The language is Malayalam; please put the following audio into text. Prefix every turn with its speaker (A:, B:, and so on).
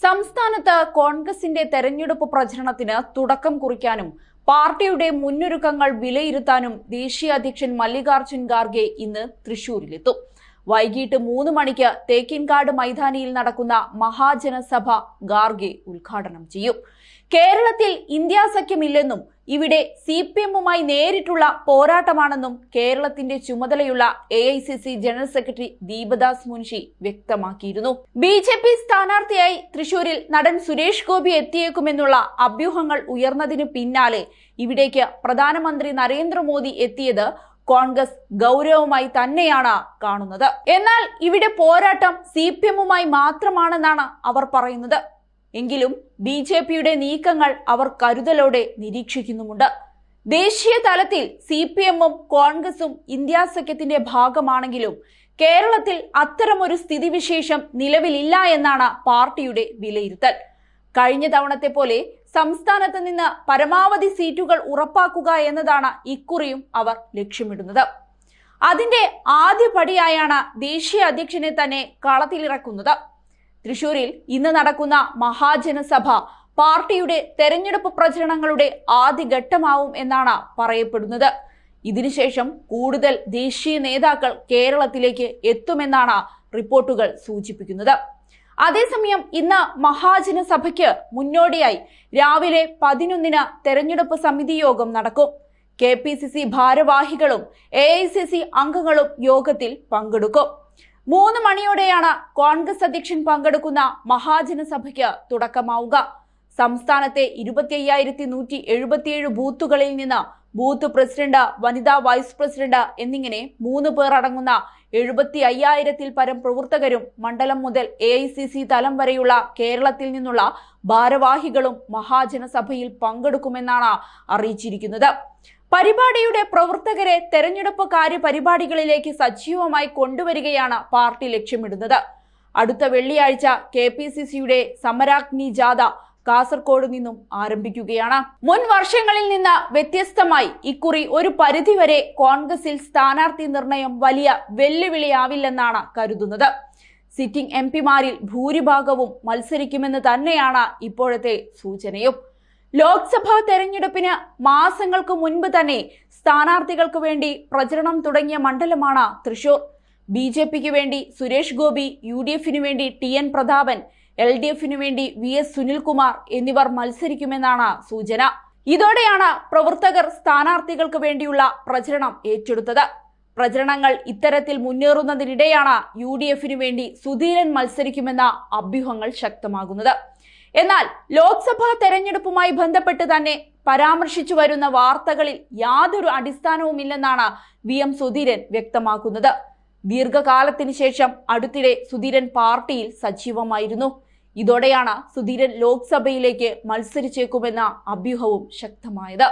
A: സംസ്ഥാനത്ത് കോൺഗ്രസിന്റെ തെരഞ്ഞെടുപ്പ് പ്രചരണത്തിന് തുടക്കം കുറിക്കാനും പാർട്ടിയുടെ മുന്നൊരുക്കങ്ങൾ വിലയിരുത്താനും ദേശീയ അധ്യക്ഷൻ മല്ലികാർജ്ജുൻ ഖാർഗെ ഇന്ന് തൃശൂരിലെത്തും. വൈകിട്ട് 3 മണിക്ക് തേക്കിൻകാട് മൈതാനിയിൽ നടക്കുന്ന മഹാജനസഭ ഖാർഗെ ഉദ്ഘാടനം ചെയ്യും. കേരളത്തിൽ ഇന്ത്യാ സഖ്യമില്ലെന്നും ഇവിടെ CPM-മായി നേരിട്ടുള്ള പോരാട്ടമാണെന്നും കേരളത്തിന്റെ ചുമതലയുള്ള AICC general secretary Deepadas Munshi വ്യക്തമാക്കിയിരുന്നു. BJP സ്ഥാനാർത്ഥിയായി തൃശൂരിൽ നടൻ സുരേഷ് ഗോപി എത്തിയേക്കുമെന്നുള്ള അഭ്യൂഹങ്ങൾ ഉയർന്നതിന് പിന്നാലെ ഇവിടേക്ക് പ്രധാനമന്ത്രി നരേന്ദ്രമോദി എത്തിയത് കോൺഗ്രസ് ഗൗരവമായി തന്നെയാണ് കാണുന്നത്. എന്നാൽ ഇവിടെ പോരാട്ടം CPM-മായി മാത്രമാണെന്നാണ് അവർ പറയുന്നത്. എങ്കിലും BJP-യുടെ നീക്കങ്ങൾ അവർ കരുതലോടെ നിരീക്ഷിക്കുന്നുമുണ്ട്. ദേശീയ തലത്തിൽ CPM-ഉം കോൺഗ്രസും ഇന്ത്യാ സഖ്യത്തിന്റെ ഭാഗമാണെങ്കിലും കേരളത്തിൽ അത്തരമൊരു സ്ഥിതിവിശേഷം നിലവിലില്ല എന്നാണ് പാർട്ടിയുടെ വിലയിരുത്തൽ. കഴിഞ്ഞ തവണത്തെ പോലെ സംസ്ഥാനത്ത് നിന്ന് പരമാവധി സീറ്റുകൾ ഉറപ്പാക്കുക എന്നതാണ് ഇക്കുറിയും അവർ ലക്ഷ്യമിടുന്നത്. അതിന്റെ ആദ്യപടിയായാണ് ദേശീയ അധ്യക്ഷനെ തന്നെ കളത്തിലിറക്കുന്നത്. തൃശൂരിൽ ഇന്ന് നടക്കുന്ന മഹാജനസഭ പാർട്ടിയുടെ തെരഞ്ഞെടുപ്പ് പ്രചരണങ്ങളുടെ ആദ്യഘട്ടമാവും എന്നാണ് പറയപ്പെടുന്നത്. ഇതിനുശേഷം കൂടുതൽ ദേശീയ നേതാക്കൾ കേരളത്തിലേക്ക് എത്തുമെന്നാണ് റിപ്പോർട്ടുകൾ സൂചിപ്പിക്കുന്നത്. അതേസമയം ഇന്ന് മഹാജനസഭയ്ക്ക് മുന്നോടിയായി രാവിലെ 11-ന് തെരഞ്ഞെടുപ്പ് സമിതി യോഗം നടക്കും. KPCC ഭാരവാഹികളും AICC അംഗങ്ങളും യോഗത്തിൽ പങ്കെടുക്കും. 3 മണിയോടെയാണ് കോൺഗ്രസ് അധ്യക്ഷൻ പങ്കെടുക്കുന്ന മഹാജനസഭയ്ക്ക് തുടക്കമാവുക. സംസ്ഥാനത്തെ 25,177 ബൂത്തുകളിൽ നിന്ന് ബൂത്ത് പ്രസിഡന്റ്, വനിതാ വൈസ് പ്രസിഡന്റ് എന്നിങ്ങനെ 3 പേർ അടങ്ങുന്ന 75,000-ൽ പരം പ്രവർത്തകരും മണ്ഡലം മുതൽ AICC തലം വരെയുള്ള കേരളത്തിൽ നിന്നുള്ള ഭാരവാഹികളും മഹാജനസഭയിൽ പങ്കെടുക്കുമെന്നാണ് അറിയിച്ചിരിക്കുന്നത്. പരിപാടിയുടെ പ്രവർത്തകരെ തെരഞ്ഞെടുപ്പ് കാര്യപരിപാടികളിലേക്ക് സജീവമായി കൊണ്ടുവരികയാണ് പാർട്ടി ലക്ഷ്യമിടുന്നത്. അടുത്ത വെള്ളിയാഴ്ച KPCC-യുടെ സമരാഗ്നി ജാഥ കാസർഗോഡ് നിന്നും ആരംഭിക്കുകയാണ്. മുൻ വർഷങ്ങളിൽ നിന്ന് വ്യത്യസ്തമായി ഇക്കുറി ഒരു പരിധിവരെ കോൺഗ്രസിൽ സ്ഥാനാർത്ഥി നിർണയം വലിയ വെല്ലുവിളിയാവില്ലെന്നാണ് കരുതുന്നത്. സിറ്റിംഗ് MP-മാരിൽ ഭൂരിഭാഗവും മത്സരിക്കുമെന്ന് തന്നെയാണ് ഇപ്പോഴത്തെ സൂചനയും. ലോക്സഭാ തെരഞ്ഞെടുപ്പിന് മാസങ്ങൾക്ക് മുൻപ് തന്നെ സ്ഥാനാർത്ഥികൾക്ക് വേണ്ടി പ്രചരണം തുടങ്ങിയ മണ്ഡലമാണ് തൃശൂർ. BJP-ക്ക് വേണ്ടി സുരേഷ് ഗോപി, UDF-ന് വേണ്ടി TN പ്രതാപൻ, LDF-ന് വേണ്ടി VS സുനിൽകുമാർ എന്നിവർ മത്സരിക്കുമെന്നാണ് സൂചന. ഇതോടെയാണ് പ്രവർത്തകർ സ്ഥാനാർത്ഥികൾക്ക് വേണ്ടിയുള്ള പ്രചരണം ഏറ്റെടുത്തത്. പ്രചരണങ്ങൾ ഇത്തരത്തിൽ മുന്നേറുന്നതിനിടെയാണ് UDF-ന് വേണ്ടി സുധീരൻ മത്സരിക്കുമെന്ന അഭ്യൂഹങ്ങൾ ശക്തമാകുന്നത്. എന്നാൽ ലോക്സഭാ തെരഞ്ഞെടുപ്പുമായി ബന്ധപ്പെട്ട് തന്നെ പരാമർശിച്ചു വരുന്ന വാർത്തകളിൽ യാതൊരു അടിസ്ഥാനവുമില്ലെന്നാണ് VM സുധീരൻ വ്യക്തമാക്കുന്നത്. ദീർഘകാലത്തിന് ശേഷം അടുത്തിടെ സുധീരൻ പാർട്ടിയിൽ സജീവമായിരുന്നു. ഇതോടെയാണ് സുധീരൻ ലോക്സഭയിലേക്ക് മത്സരിച്ചേക്കുമെന്ന അഭ്യൂഹവും ശക്തമായത്.